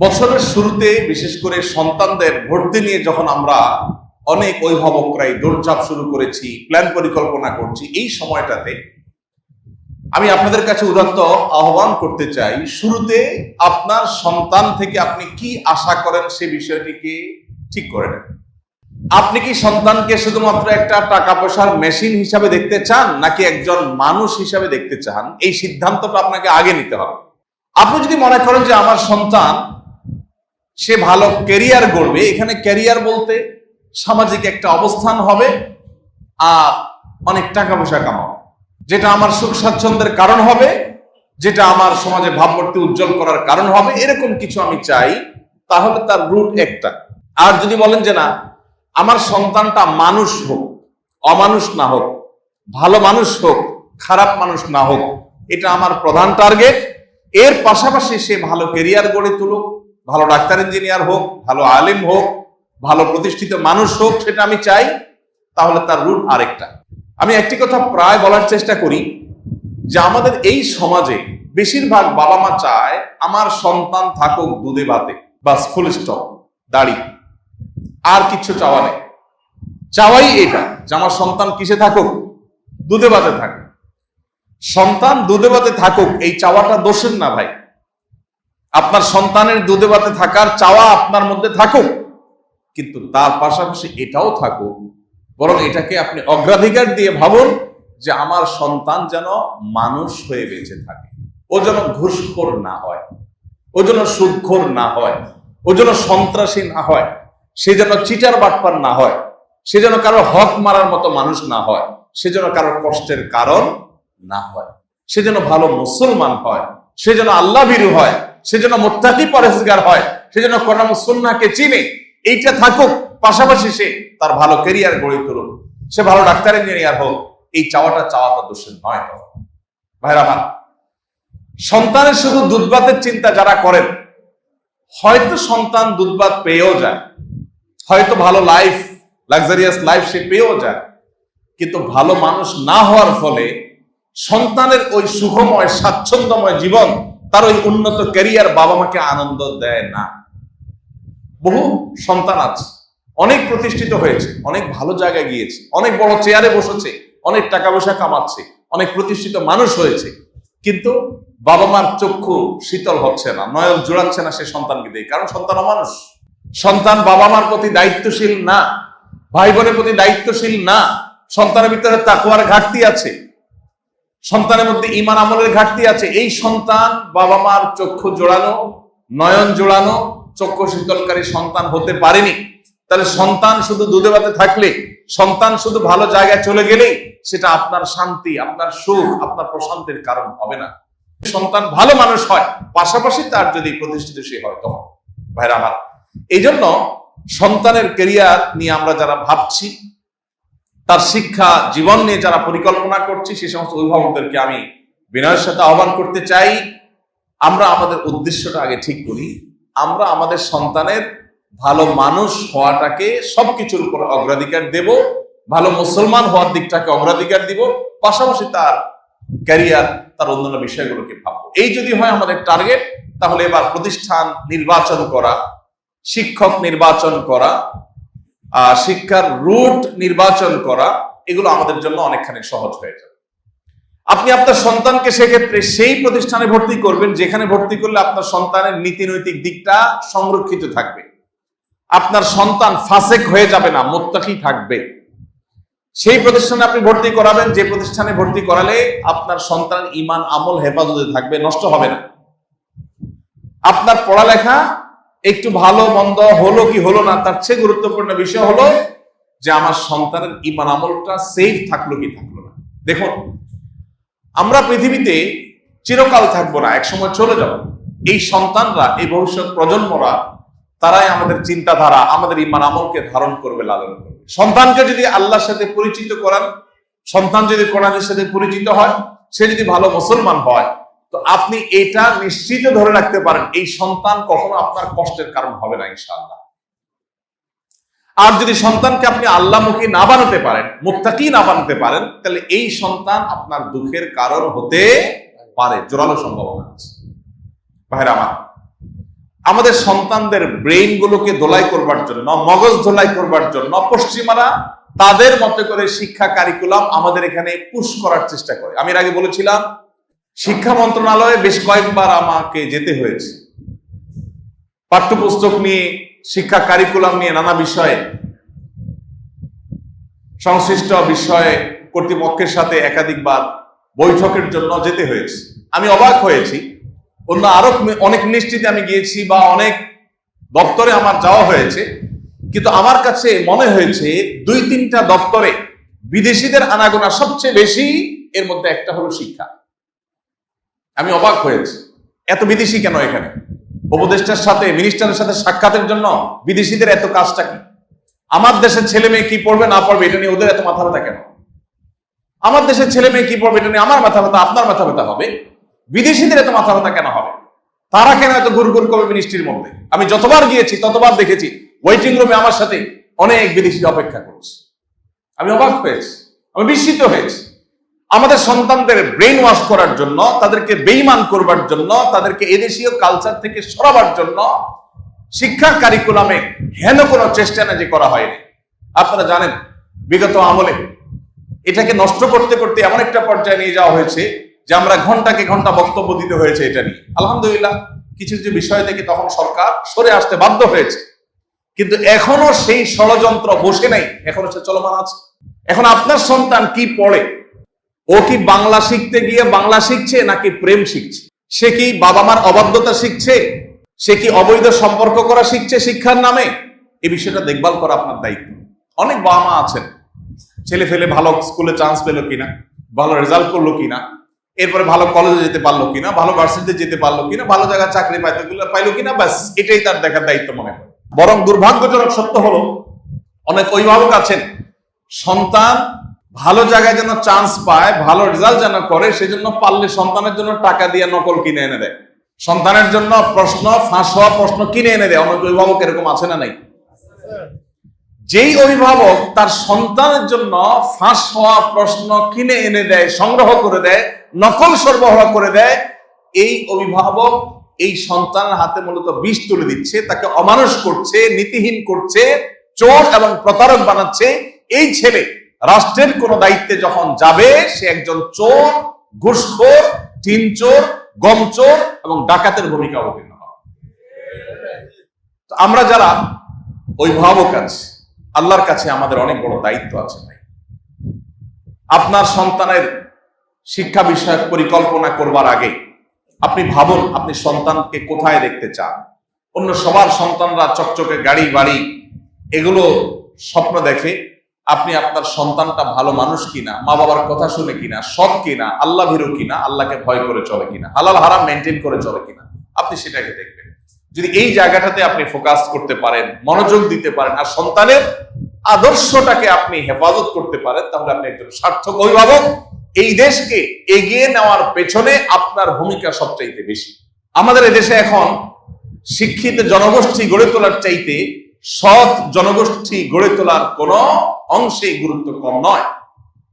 বছরের শুরুতে বিশেষ করে সন্তানদের ভর্তি নিয়ে যখন আমরা অনেক অভিভাবকরাই দৌড়ঝাঁপ শুরু করেছি, প্ল্যান পরিকল্পনা করছি, এই সময়টাতে আমি আপনাদের কাছে উদাত্ত আহ্বান করতে চাই, শুরুতে আপনার সন্তান থেকে আপনি কি আশা করেন সে বিষয়টিকে ঠিক করে নেন। আপনি কি সন্তানকে শুধুমাত্র একটা টাকা পয়সার মেশিন হিসাবে দেখতে চান, নাকি একজন মানুষ হিসাবে দেখতে চান? এই সিদ্ধান্তটা আপনাকে আগে নিতে হবে। আপনি যদি মনে করেন যে আমার সন্তান সে ভালো ক্যারিয়ার গড়বে, এখানে ক্যারিয়ার বলতে সামাজিক একটা অবস্থান হবে আর অনেক টাকা পয়সা কামাবে, যেটা আমার সুখ স্বাচ্ছন্দ্যের কারণ হবে, যেটা আমার সমাজে ভাবমূর্তি উজ্জ্বল করার কারণ হবে, এরকম কিছু আমি চাই, তাহলে তার রুট একটা। আর যদি বলেন যে না, আমার সন্তানটা মানুষ হোক, অমানুষ না হোক, ভালো মানুষ হোক, খারাপ মানুষ না হোক, এটা আমার প্রধান টার্গেট। এর পাশাপাশি সে ভালো ক্যারিয়ার গড়ে তুলুক, ভালো ডাক্তার ইঞ্জিনিয়ার হোক, ভালো আলিম হোক, ভালো প্রতিষ্ঠিত মানুষ হোক, সেটা আমি চাই, তাহলে তার রুট আরেকটা। আমি একটি কথা প্রায় বলার চেষ্টা করি যে আমাদের এই সমাজে বেশিরভাগ বাবা মা চায় আমার সন্তান থাকুক দুধে ভাতে, বাস, ফুল স্টপ, দাড়ি, আর কিছু চাওয়া নেই। চাওয়াই এটা যে আমার সন্তান কিসে থাকুক? দুধে ভাতে থাকুক। সন্তান দুধে ভাতে থাকুক, এই চাওয়াটা দোষের না ভাই। আপনার সন্তানের দুধে ভাতে থাকার চাওয়া আপনার মধ্যে থাকুক, কিন্তু তার পাশাপাশি এটাও থাকুক, বরং এটাকে আপনি অগ্রাধিকার দিয়ে ভাবুন যে আমার সন্তান যেন মানুষ হয়ে বেঁচে থাকে। ও যেন ঘুষখোর না হয়, ও যেন সুদখোর না হয়, ও যেন সন্ত্রাসী না হয়, সে যেন চিটার বাটপার না হয়, সে যেন কারোর হক মারার মতো মানুষ না হয়, সে যেন কারোর কষ্টের কারণ না হয়, সে যেন ভালো মুসলমান হয়, সে যেন আল্লাহ ভীরু হয়, সে যেন মুত্তাকি পরহেজগার হয়, সে যেন কোরআন ও সুন্নাহকে চিনে। এইটা থাকুক, পাশাপাশি সে তার ভালো ক্যারিয়ার গড়ে তুলুক, সে ভালো ডাক্তার ইঞ্জিনিয়ার হোক। এই চাওয়াটা দোষের নয়। ভাইরা আমার, সন্তানের শুধু দুধভাতের চিন্তা যারা করেন, হয়তো সন্তান দুধভাত পেয়েও যায়, হয়তো ভালো লাইফ, লাক্সারিয়াস লাইফ সে পেয়েও যায়, কিন্তু ভালো মানুষ না হওয়ার ফলে সন্তানের ওই সুখময় স্বাচ্ছন্দ্যময় জীবন, তার ওই উন্নত ক্যারিয়ার বাবা মাকে আনন্দ দেয় না। বহু সন্তান আছে, অনেক প্রতিষ্ঠিত হয়েছে, অনেক ভালো জায়গায় গিয়েছে, অনেক বড় চেয়ারে বসেছে, অনেক টাকা পয়সা কামাচ্ছে, অনেক প্রতিষ্ঠিত মানুষ হয়েছে, কিন্তু বাবা মার চক্ষু শীতল হচ্ছে না, নয়ন জোড়াচ্ছে না সে সন্তানকে দিয়ে। কারণ সন্তান অমানুষ। সন্তান বাবা মার প্রতি দায়িত্বশীল না, ভাই বোনের প্রতি দায়িত্বশীল না, সন্তানের ভিতরে তাকওয়ার ঘাটতি আছে, সন্তানের মধ্যে ঈমান আমলের ঘাটতি আছে। এই সন্তান বাবা মার চক্ষু জোড়ানো, নয়ন জোড়ানো, চক্ষু শীতলকারী সন্তান হতে পারেনি। তাহলে সন্তান শুধু দুধে ভাতে থাকলে, সন্তান শুধু ভালো জায়গায় চলে গেলেই সেটা আপনার শান্তি, আপনার সুখ, আপনার প্রশান্তির কারণ হবে না। সন্তান ভালো মানুষ হয়, পাশাপাশি তার যদি প্রতিষ্ঠিত সে হয় তখন। ভাইরা আমার, এই জন্য সন্তানের ক্যারিয়ার নিয়ে আমরা যারা ভাবছি, তার শিক্ষা জীবন নিয়ে যারা পরিকল্পনা করছি, সে সমস্ত অভিভাবকদেরকে আমি বিনয়ের সাথে আহ্বান করতে চাই, আমরা আমাদের উদ্দেশ্যটা আগে ঠিক করি। আমরা আমাদের সন্তানের ভালো মানুষ হওয়াটাকে সবকিছুর উপর অগ্রাধিকার দেব, ভালো মুসলমান হওয়ার দিকটাকে অগ্রাধিকার দিব, পাশাপাশি তার ক্যারিয়ার, তার অন্যান্য বিষয়গুলোকে ভাববো। এই যদি হয় আমাদের টার্গেট, তাহলে এবার প্রতিষ্ঠান নির্বাচন করা, শিক্ষক নির্বাচন করা, শিক্ষার রুট নির্বাচন করা, এগুলো আমাদের জন্য অনেকখানি সহজ হয়ে যাবে। আপনি আপনার সন্তানকে সেক্ষেত্রে সেই প্রতিষ্ঠানে ভর্তি করবেন যেখানে ভর্তি করলে আপনার সন্তানের নীতি নৈতিক দিকটা সংরক্ষিত থাকবে, আপনার সন্তান ফাসেক হয়ে যাবে না, মুত্তাকি থাকবে। সেই প্রতিষ্ঠানে আপনি ভর্তি করাবেন যে প্রতিষ্ঠানে ভর্তি করালে আপনার সন্তান ঈমান আমল হেফাজতে থাকবে, নষ্ট হবে না। আপনার পড়ালেখা একটু ভালো মন্দ হলো কি হলো না, তার চেয়ে গুরুত্বপূর্ণ বিষয় হলো যে আমার সন্তানের ঈমান আমলটা সেফ থাকলো কি থাকলো না। দেখুন, আমরা পৃথিবীতে চিরকাল থাকবো না, একসময় চলে যাব। এই সন্তানরা, এই ভবিষ্যৎ প্রজন্মরা, তারাই আমাদের চিন্তাধারা, আমাদের ঈমান আমলকে ধারণ করবে, লালন করবে। সন্তানকে যদি আল্লাহর সাথে পরিচিত করান, সন্তান যদি কোরআনের সাথে পরিচিত হয়, সে যদি ভালো মুসলমান হয়, তো আপনি এটা নিশ্চিত ধরে রাখতে পারেন এই সন্তান কখনো আপনার কষ্টের কারণ হবে না ইনশাআল্লাহ। আর যদি সন্তানকে আপনি আল্লাহমুখী না বানাতে পারেন, মুত্তাকি না বানাতে পারেন, তাহলে এই সন্তান আপনার দুঃখের কারণ হতে পারে, জোরালো সম্ভাবনা আছে। ভাইরা আমার, আমাদের সন্তানদের ব্রেইন গুলোকে দোলাই করবার জন্য, মগজ ধোলাই করবার জন্য পশ্চিমারা তাদের মতো করে শিক্ষা কারিকুলাম আমাদের এখানে পুশ করার চেষ্টা করে। আমি এর আগে বলেছিলাম শিক্ষা মন্ত্রণালয়ে বেশ কয়েকবার আমাকে যেতে হয়েছে পাঠ্যপুস্তক নিয়ে, শিক্ষা কারিকুলাম নিয়ে নানা বিষয়ে, সংশ্লিষ্ট বিষয়ে কর্তৃপক্ষের সাথে একাধিকবার বৈঠকের জন্য যেতে হয়েছে। আমি অবাক হয়েছি, অন্য আরো অনেক মিনিস্ট্রিতে আমি গিয়েছি বা অনেক দপ্তরে আমার যাওয়া হয়েছে, কিন্তু আমার কাছে মনে হয়েছে 2-3টা দপ্তরে বিদেশিদের আনাগোনা সবচেয়ে বেশি, এর মধ্যে একটা হলো শিক্ষা। আমি অবাক হয়েছি, এত বিদেশি কেন এখানে? উপদেষ্টার সাথে, মিনিস্টারের সাথে সাক্ষাতের জন্য বিদেশিদের এত কাজটা কি? আমার দেশের ছেলে মেয়ে কি পড়বে না পড়বে এটা নিয়ে ওদের এত মাথা ব্যথা কেন? আমার দেশের ছেলে মেয়ে কি পড়বে এটা নিয়ে আমার মাথা ব্যথা, আপনার মাথা ব্যথা হবে, বিদেশিদের এত মাথা ব্যথা কেন হবে? তারা কেন এত ঘুর ঘুর করবে মিনিস্ট্রির মধ্যে? আমি যতবার গিয়েছি ততবার দেখেছি ওয়েটিং রুমে আমার সাথে অনেক বিদেশি অপেক্ষা করছে। আমি অবাক হয়েছি, আমি বিস্মিত হয়েছি। আমাদের সন্তানদের ব্রেইন ওয়াশ করার জন্য, তাদেরকে বেইমান করবার জন্য, তাদেরকে এদেশীয় কালচার থেকে সরাবার জন্য শিক্ষা কারিকুলামে হেন কোনো চেষ্টা না যে করা হয়নি। আপনারা জানেন বিগত আমলে এটাকে নষ্ট করতে করতে এমন একটা পর্যায়ে নিয়ে যাওয়া হয়েছে যে আমরা ঘন্টাকে ঘন্টা বক্তব্য দিতে হয়েছে এটা নিয়ে। আলহামদুলিল্লাহ কিছু কিছু বিষয় থেকে তখন সরকার সরে আসতে বাধ্য হয়েছে, কিন্তু এখনো সেই ষড়যন্ত্র বসে নাই, এখনো সে চলমান আছে। এখন আপনার সন্তান কি পড়ে? ও কি বাংলা শিখতে গিয়ে বাংলা শিখছে নাকি প্রেম শিখছে? সে কি বাবা মার অবাধ্যতা শিখছে? সে কি অবৈধ সম্পর্ক করা শিখছে শিক্ষার নামে? এই বিষয়টা দেখভাল করা আপনার দায়িত্ব। অনেক বাবা মা আছেন, ছেলে ফেলে ভালো স্কুলে চান্স পেলো কিনা, ভালো রেজাল্ট করলো কিনা, এরপরে ভালো কলেজে যেতে পারলো কিনা, ভালো ভার্সিটিতে যেতে পারলো কিনা, ভালো জায়গায় চাকরি পাইলো কিনা, ব্যাস এটাই তার দেখার দায়িত্ব মনে করে। বরং দুর্ভাগ্যজনক সত্য হলো অনেক অভিভাবক আছেন সন্তান ভালো জায়গায় যেন চান্স পায়, ভালো রেজাল্ট যেন করে, সেজন্য পারলে সন্তানের জন্য টাকা দিয়ে নকল কিনে এনে দেয়, সন্তানের জন্য প্রশ্ন ফাঁস হওয়া প্রশ্ন কিনে এনে দেয়। অনেক অভিভাবক এরকম আছে না নাই? যেই অভিভাবক তার সন্তানের জন্য ফাঁস হওয়া প্রশ্ন কিনে এনে দেয়, সংগ্রহ করে দেয়, নকল সরবরাহ করে দেয়, এই অভিভাবক এই সন্তানের হাতে মূলত বিষ তুলে দিচ্ছে, তাকে অমানুষ করছে, নীতিহীন করছে, চোর এবং প্রতারক বানাচ্ছে। এই ছেলে রাষ্ট্রের কোন দায়িত্বে যখন যাবে, সে একজন চোর, ঘুষখোর, টিন চোর, গম চোর এবং ডাকাতের ভূমিকা অবতীর্ণ হবে। আমরা যারা অভিভাবক আছি, আল্লাহর কাছে আমাদের অনেক বড় দায়িত্ব আছে ভাই। আপনার সন্তানের শিক্ষা বিষয়ক পরিকল্পনা করবার আগে আপনি ভাবুন আপনি সন্তানকে কোথায় দেখতে চান। অন্য সবার সন্তানরা চকচকে গাড়ি বাড়ি এগুলো স্বপ্ন দেখে, আপনি আপনার সন্তানটা ভালো মানুষ কিনা, মা বাবার কথা শুনে কিনা, সৎ কিনা, আল্লাহ ভীরু কিনা, আল্লাহকে ভয় করে চলে কিনা, হালাল হারাম মেনটেন করে চলে কিনা, আপনি সেটাকে দেখবেন। যদি এই জায়গাটাতে আপনি ফোকাস করতে পারেন, মনোযোগ দিতে পারেন, আর সন্তানের আদর্শটাকে আপনি হেফাজত করতে পারেন, তাহলে আপনি একজন সার্থক অভিভাবক। এই দেশকে এগিয়ে নেওয়ার পেছনে আপনার ভূমিকা সবচাইতে বেশি। আমাদের এদেশে এখন শিক্ষিত জনগোষ্ঠী গড়ে তোলার চাইতে সৎ জনগোষ্ঠী গড়ে তোলার কোন অংশেই গুরুত্ব কম নয়।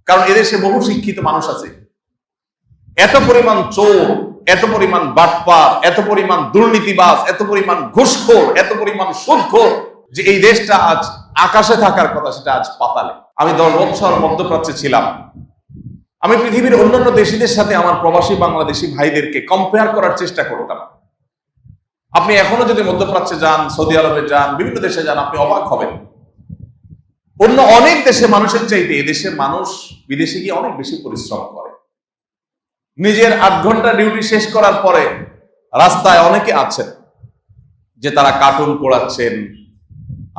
কারণ এদেশে বহু শিক্ষিত মানুষ আছে, এত পরিমাণ চোর, এত পরিমাণ বাটপার, এত পরিমাণ দুর্নীতিবাজ, এত পরিমাণ ঘুষখোর, এত পরিমাণ সুদখোর, যে এই দেশটা আজ আকাশে থাকার কথা সেটা আজ পাতালে। আমি 10 বছর মধ্যপ্রাচ্যে ছিলাম। আমি পৃথিবীর অন্যান্য দেশীদের সাথে আমার প্রবাসী বাংলাদেশি ভাইদেরকে কম্পেয়ার করার চেষ্টা করতাম। আপনি এখনো যদি মধ্যপ্রাচ্যে যান, সৌদি আরবে যান, বিভিন্ন দেশে যান, আপনি অবাক হবেন। অন্য অনেক দেশে মানুষের চাইতে এদেশের মানুষ বিদেশে গিয়ে অনেক বেশি পরিশ্রম করে। নিজের 8 ঘন্টা ডিউটি শেষ করার পরে রাস্তায় অনেকে আছেন যে তারা কার্টুন কুড়াচ্ছেন,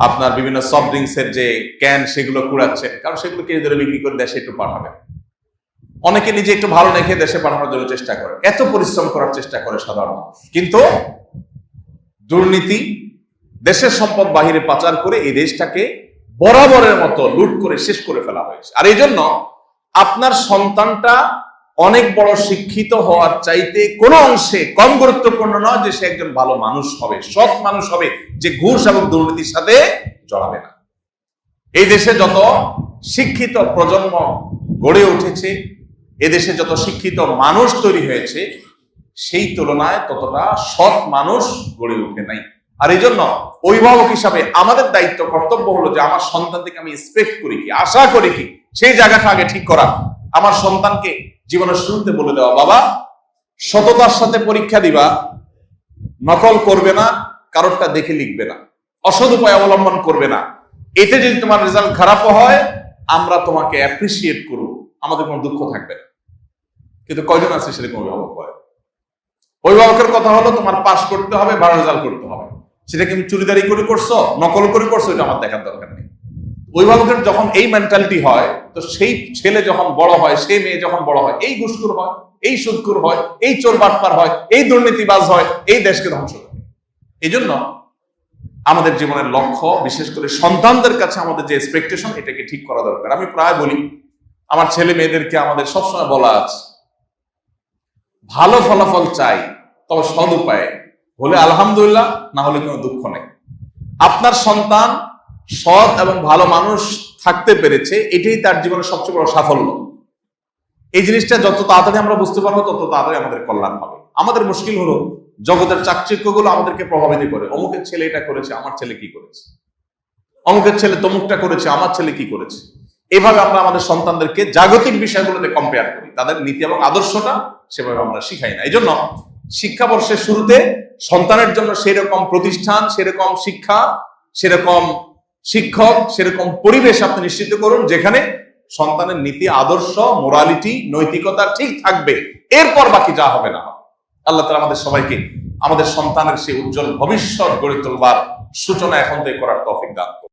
আপনার বিভিন্ন সফট ড্রিঙ্কসের যে ক্যান সেগুলো কুড়াচ্ছেন, কারণ সেগুলো কেজি ধরে বিক্রি করে দেশে একটু পাঠাবেন। অনেকে নিজে একটু ভালো রেখে দেশে পাঠানোর জন্য চেষ্টা করে, এত পরিশ্রম করার চেষ্টা করে সাধারণ মানুষ। কিন্তু দুর্নীতি, দেশের সম্পদ বাহিরে পাচার করে এই দেশটাকে বরাবরের মতো লুট করে শেষ করে ফেলা হয়েছে। আর এই জন্য আপনার সন্তানটা অনেক বড় শিক্ষিত হওয়ার চাইতে কোনো অংশে কম গুরুত্বপূর্ণ নয় যে সে একজন ভালো মানুষ হবে, সৎ মানুষ হবে, যে ঘুষ এবং দুর্নীতির সাথে জড়াবে না। এই দেশে যত শিক্ষিত প্রজন্ম গড়ে উঠেছে, এদেশে যত শিক্ষিত মানুষ তৈরি হয়েছে, সেই তুলনায় ততটা সৎ মানুষ গড়ে ওঠে নাই। আর এই জন্য অভিভাবক হিসাবে আমাদের দায়িত্ব কর্তব্য হলো যে আমার সন্তান থেকে আমি এক্সপেক্ট করি কি, আশা করি কি, সেই জায়গাটা আগে ঠিক করা। আমার সন্তানকে জীবনের শুরুতে বলে দেওয়া, বাবা সততার সাথে পরীক্ষা দিবা, নকল করবে না, কারোরটা দেখে লিখবে না, অসৎ উপায় অবলম্বন করবে না। এতে যদি তোমার রেজাল্ট খারাপও হয় আমরা তোমাকে অ্যাপ্রিসিয়েট করব, আমাদের কোনো দুঃখ থাকবে না। কিন্তু কয়জন আছে সেরকম অভিভাবক হয়? অভিভাবকের কথা হলো তোমার পাস করতে হবে, ভালো রেজাল্ট করতে হবে। সেটা কি তুমি চুরিদারি করে করছো, নকল করে করছো, এটা আমার দেখার দরকার নেই। অভিভাবকের যখন এই মেন্টালিটি হয়, তো সেই ছেলে যখন বড় হয়, সেই মেয়ে যখন বড় হয়, এই ঘুষখোর হয়, এই সুদখোর হয়, এই চোর বাটপার হয়, এই দুর্নীতিবাজ হয়, এই দেশকে ধ্বংস করে। এই জন্য আমাদের জীবনের লক্ষ্য, বিশেষ করে সন্তানদের কাছে আমাদের যে এক্সপেকটেশন, এটাকে ঠিক করা দরকার। আমি প্রায় বলি, আমার ছেলে মেয়েদেরকে আমাদের সবসময় বলা আছে, ভালো ফলাফল চাই, তবে সৎ উপায়ে হলে আলহামদুলিল্লাহ, না হলে কোনো দুঃখ নেই। আপনার সন্তান সৎ এবং ভালো মানুষ থাকতে পেরেছে, এটাই তার জীবনের সবচেয়ে বড় সাফল্য। এই জিনিসটা যত তাড়াতাড়ি আমরা বুঝতে পারবো, তত তাড়াতাড়ি আমাদের কল্যাণ হবে। আমাদের মুশকিল হলো জগতের চাকচিক্যগুলো আমাদেরকে প্রভাবিত করে। অমুকের ছেলে এটা করেছে, আমার ছেলে কি করেছে, অমুকের ছেলে তমুকটা করেছে, আমার ছেলে কি করেছে। এভাবে আমরা আমাদের সন্তানদেরকে জাগতিক বিষয়গুলোতে কম্পেয়ার করি, তাদের নীতি এবং আদর্শটা সেভাবে আমরা শিখাই না। এই জন্য শিক্ষাবর্ষের শুরুতে সন্তানের জন্য সেরকম প্রতিষ্ঠান, সেরকম শিক্ষা, সেরকম শিক্ষক, সেরকম পরিবেশ আপনি নিশ্চিত করুন যেখানে সন্তানের নীতি, আদর্শ, মোরালিটি, নৈতিকতা ঠিক থাকবে। এরপর বাকি যা হবে না হবে। আল্লাহ তাআলা আমাদের সবাইকে আমাদের সন্তানের সেই উজ্জ্বল ভবিষ্যৎ গড়ে তোলবার সূচনা এখন থেকে করার তৌফিক দান করুন।